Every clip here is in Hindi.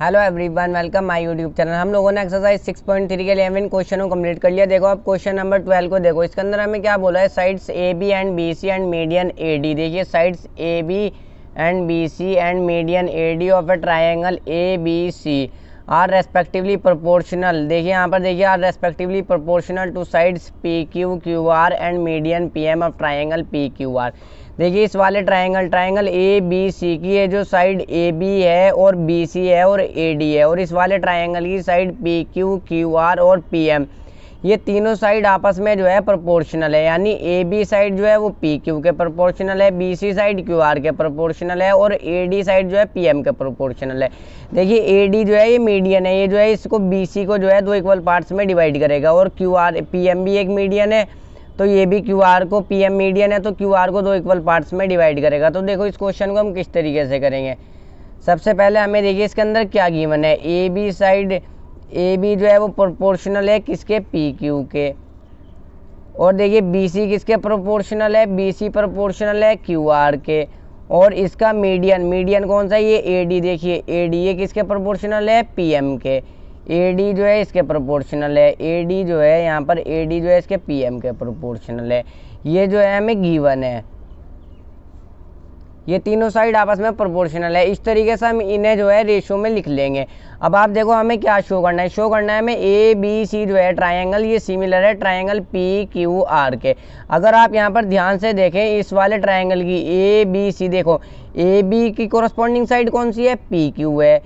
Hello everyone, welcome my YouTube channel. हम लोगों ने एक्सरसाइज 6.3 के 11 क्वेश्चन को कंप्लीट कर लिया। देखो अब क्वेश्चन नंबर 12 को देखो। इसके अंदर हमें क्या बोला है, sides A B and B C and median A D. देखिए sides A B and B C and median A D of a triangle A B C are respectively proportional. देखिए यहाँ पर देखिए, are respectively proportional to sides P Q Q R and median P M of triangle P Q R. देखिए इस वाले ट्राइंगल ए बी सी की ये जो साइड ए बी है और बी सी है और ए डी है, और इस वाले ट्राइंगल की side P Q Q are और पी एम, ये तीनों साइड आपस में जो है प्रोपोर्शनल है। यानी ए बी साइड जो है वो पी क्यू के प्रोपोर्शनल है, B C side Q R के प्रोपोर्शनल है और ए डी साइड जो है पी एम के प्रोपोर्शनल है। देखिए ए डी जो है ये मीडियन है, ये जो है इसको बी सी को जो है दो इक्वल पार्ट्स में डिवाइड करेगा, और क्यू आर पी एम भी एक मीडियन है, तो ये भी क्यू आर को, पी एम मीडियन है तो क्यू आर को दो इक्वल पार्ट्स में डिवाइड करेगा। तो देखो इस क्वेश्चन को हम किस तरीके से करेंगे। सबसे पहले हमें देखिए इसके अंदर क्या गिवन है, A B side A B जो है वो प्रोपोर्शनल है किसके, पी क्यू के, और देखिए बी सी किसके प्रोपोर्शनल है, बी सी प्रोपोर्शनल है क्यू आर के, और इसका मीडियन कौन सा है, ये ए डी। देखिए ए डी ये किसके प्रोपोर्शनल है, पी एम के, ए डी जो है इसके प्रोपोर्शनल है, ए डी जो है यहाँ पर ए डी जो है इसके पी एम के प्रोपोर्शनल है। ये जो है हमें गिवन है, ये तीनों साइड आपस में प्रोपोर्शनल है। इस तरीके से हम इन्हें जो है रेशो में लिख लेंगे। अब आप देखो हमें क्या शो करना है, शो करना है हमें ए बी सी जो है ट्राइंगल ये सिमिलर है ट्राइंगल पी क्यू आर के। अगर आप यहाँ पर ध्यान से देखें इस वाले ट्राइंगल की ए बी सी, देखो ए बी की कोरस्पॉन्डिंग साइड कौन सी है, पी क्यू है,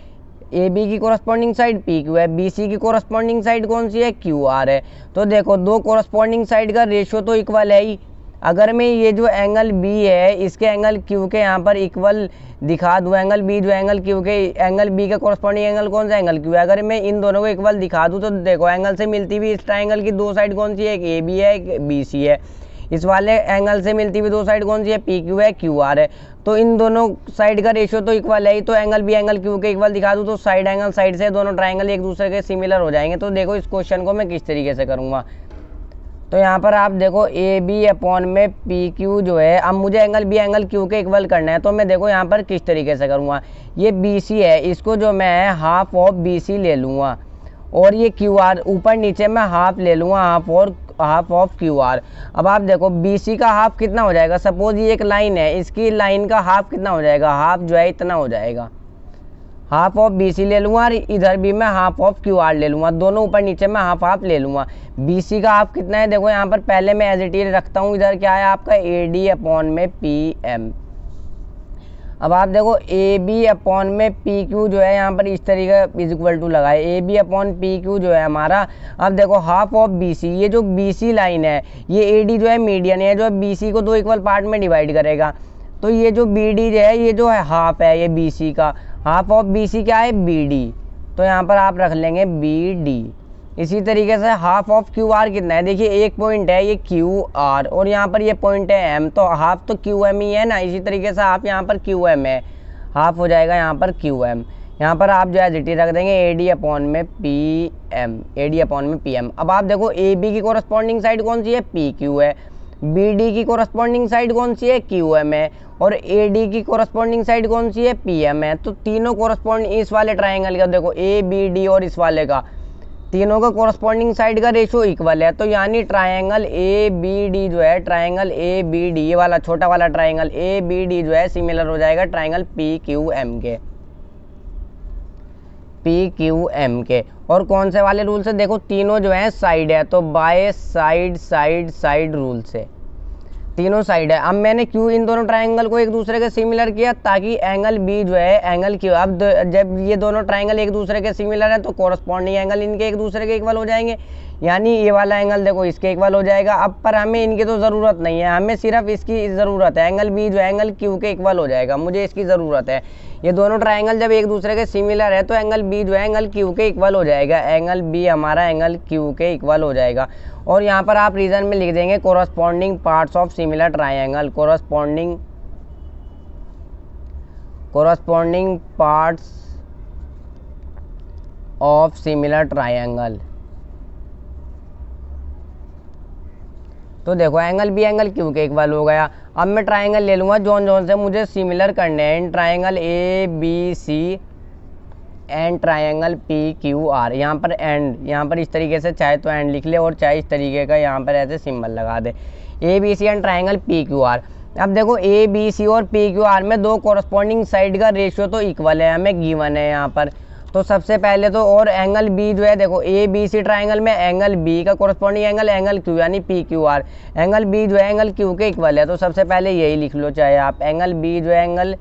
ए बी की कोरस्पॉन्डिंग साइड पी क्यू है, बी सी की कोरस्पॉन्डिंग साइड कौन सी है, क्यू आर है। तो देखो दो कोरस्पॉन्डिंग साइड का रेशियो तो इक्वल है ही। अगर मैं ये जो एंगल बी है इसके एंगल क्यू के यहाँ पर इक्वल दिखा दूँ, एंगल बी जो एंगल क्यू के, एंगल बी का कोरस्पॉन्डिंग एंगल कौन सा, एंगल क्यू है। अगर मैं इन दोनों को इक्वल दिखा दूँ तो देखो एंगल से मिलती हुई इस ट्राइंगल की दो साइड कौन सी है, एक ए बी है एक बी सी है। इस वाले एंगल से मिलती हुई दो साइड कौन सी है, पी क्यू है क्यू आर है। तो इन दोनों साइड का रेशियो तो इक्वल है ही, तो एंगल बी एंगल क्यू के इक्वल दिखा दूँ तो साइड एंगल साइड से दोनों ट्राइंगल एक दूसरे के सिमिलर हो जाएंगे। तो देखो इस क्वेश्चन को मैं किस तरीके से करूँगा। तो यहाँ पर आप देखो ए बी अपॉन में पी क्यू जो है, अब मुझे एंगल बी एंगल क्यू के इक्वल करना है, तो मैं देखो यहाँ पर किस तरीके से करूँगा। ये बी सी है, इसको जो मैं हाफ ऑफ बी सी ले लूँगा, और ये क्यू आर ऊपर नीचे मैं हाफ ले लूँगा, हाफ ऑफ क्यू आर। अब आप देखो बी सी का हाफ कितना हो जाएगा, सपोज ये एक लाइन है, इसकी लाइन का हाफ कितना हो जाएगा, हाफ जो है इतना हो जाएगा, हाफ ऑफ बी सी ले लूँगा, और इधर भी मैं हाफ ऑफ क्यू आर ले लूँगा, दोनों ऊपर नीचे मैं हाफ हाफ ले लूँगा। बी सी का हाफ कितना है, देखो यहाँ पर पहले मैं एज इट इज रखता हूँ, इधर क्या है आपका ए डी अपॉन में पी एम। अब आप देखो ए बी अपॉन में पी क्यू जो है यहाँ पर इस तरीके इज इक्वल टू लगाए, A B upon P Q जो है हमारा। अब देखो हाफ ऑफ बी सी, ये जो बी सी लाइन है ये ए डी जो है मीडियन है, जो बी सी को दो इक्वल पार्ट में डिवाइड करेगा। तो ये जो बी डी जो है ये जो है हाफ है ये बी सी का, हाफ ऑफ बी सी क्या है, बी डी। तो यहाँ पर आप रख लेंगे बी डी। इसी तरीके से हाफ ऑफ क्यू आर कितना है, देखिए एक पॉइंट है ये क्यू आर, और यहाँ पर ये पॉइंट है एम, तो हाफ तो क्यू एम ही है ना। इसी तरीके से आप यहाँ पर क्यू एम है, हाफ हो जाएगा यहाँ पर क्यू एम। यहाँ पर आप जो है एज रख देंगे ए डी अपॉन में P M, A D upon में पी एम। अब आप देखो ए बी की कोरस्पॉन्डिंग साइड कौन सी है, पी क्यू है, बी डी की कोरस्पॉन्डिंग साइड कौन सी है, क्यू एम है, और ए डी की कोरस्पॉन्डिंग साइड कौन सी है, पी एम है। तो तीनों कोरस्पॉन्डिंग इस वाले ट्राइंगल का देखो ए बी डी और इस वाले का, तीनों का कोरस्पॉन्डिंग साइड का रेशियो इक्वल है। तो यानी ट्राइंगल ए बी डी जो है, ट्राइंगल ए बी डी ये वाला छोटा वाला ट्राइंगल ए बी डी जो है सिमिलर हो जाएगा ट्राइंगल पी क्यू एम के, पी क्यू एम के। और कौन से वाले रूल से, देखो तीनों जो है साइड है, तो by side side side rule से तीनों साइड है। अब मैंने क्यों इन दोनों ट्राइंगल को एक दूसरे के सिमिलर किया, ताकि एंगल बी जो है एंगल क्यू, अब जब ये दोनों ट्राइंगल एक दूसरे के सिमिलर है तो कोरस्पॉन्डिंग एंगल इनके एक दूसरे के इक्वल हो जाएंगे, यानी ये वाला एंगल देखो इसके इक्वल हो जाएगा। अब पर हमें इनकी तो ज़रूरत नहीं है, हमें सिर्फ इसकी ज़रूरत है, एंगल बी जो है एंगल क्यू के इक्वल हो जाएगा, मुझे इसकी ज़रूरत है। ये दोनों ट्राइंगल जब एक दूसरे के सिमिलर है तो एंगल बी जो है एंगल क्यू के इक्वल हो जाएगा, एंगल बी हमारा एंगल क्यू के इक्वल हो जाएगा। और यहाँ पर आप रीजन में लिख देंगे corresponding parts of similar triangle, corresponding parts of similar triangle. तो देखो एंगल बी एंगल क्यू के इक्वल हो गया। अब मैं ट्राइंगल ले लूँगा जोन जोन से मुझे सिमिलर करने हैं, in triangle A B C and triangle P Q R. यहाँ पर एंड, यहाँ पर इस तरीके से चाहे तो एंड लिख ले और चाहे इस तरीके का यहाँ पर ऐसे सिंबल लगा दे। A B C and triangle P Q R. अब देखो ए बी सी और पी क्यू आर में दो कॉरस्पॉन्डिंग साइड का रेशियो तो इक्वल है, हमें गिवन है यहाँ पर। तो सबसे पहले तो, और एंगल बी जो है, देखो ए बी सी ट्राइंगल में एंगल बी का कॉरस्पॉन्डिंग एंगल एंगल क्यू यानी P Q R, angle B जो है एंगल क्यू के इक्वल है। तो सबसे पहले यही लिख लो चाहे आप, एंगल बी जो है एंगल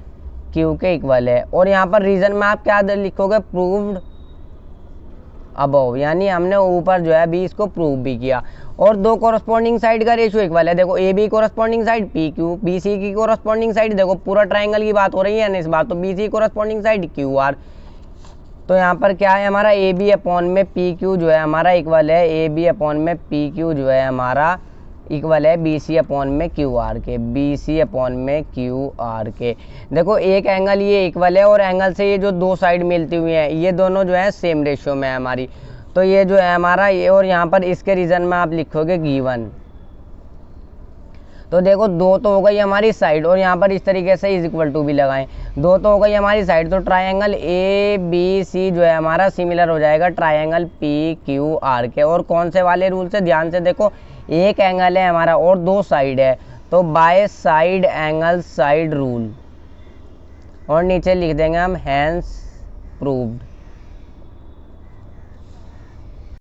क्यू के इक्वल है। और यहाँ पर रीजन में आप क्या लिखोगे, प्रूव्ड अबव, यानी हमने ऊपर जो है बी इसको प्रूव भी किया। और दो कॉरस्पॉन्डिंग साइड का रेशियो इक्वल है, देखो A B corresponding side P Q, B C की कॉरस्पॉन्डिंग साइड, देखो पूरा ट्राइंगल की बात हो रही है ना इस बात, तो B C corresponding side Q R. तो यहाँ पर क्या है हमारा, ए बी अपॉन में पी क्यू जो है हमारा इक्वल है, ए बी अपॉन में पी क्यू जो है हमारा इक्वल है बी सी अपॉन में क्यू आर के, बी सी अपॉन में क्यू आर के। देखो एक एंगल ये इक्वल है और एंगल से ये जो दो साइड मिलती हुई हैं ये दोनों जो है सेम रेशियो में है हमारी। तो ये जो है हमारा ये, और यहाँ पर इसके रीजन में आप लिखोगे गिवन। तो देखो दो तो हो गई हमारी साइड, और यहाँ पर इस तरीके से इज इक्वल टू भी लगाएं, दो तो हो गई हमारी साइड। तो ट्रायंगल ए बी सी जो है हमारा सिमिलर हो जाएगा ट्रायंगल पी क्यू आर के। और कौन से वाले रूल से, ध्यान से देखो, एक एंगल है हमारा और दो साइड है, तो by side angle side rule, और नीचे लिख देंगे हम हैंस प्रूव्ड।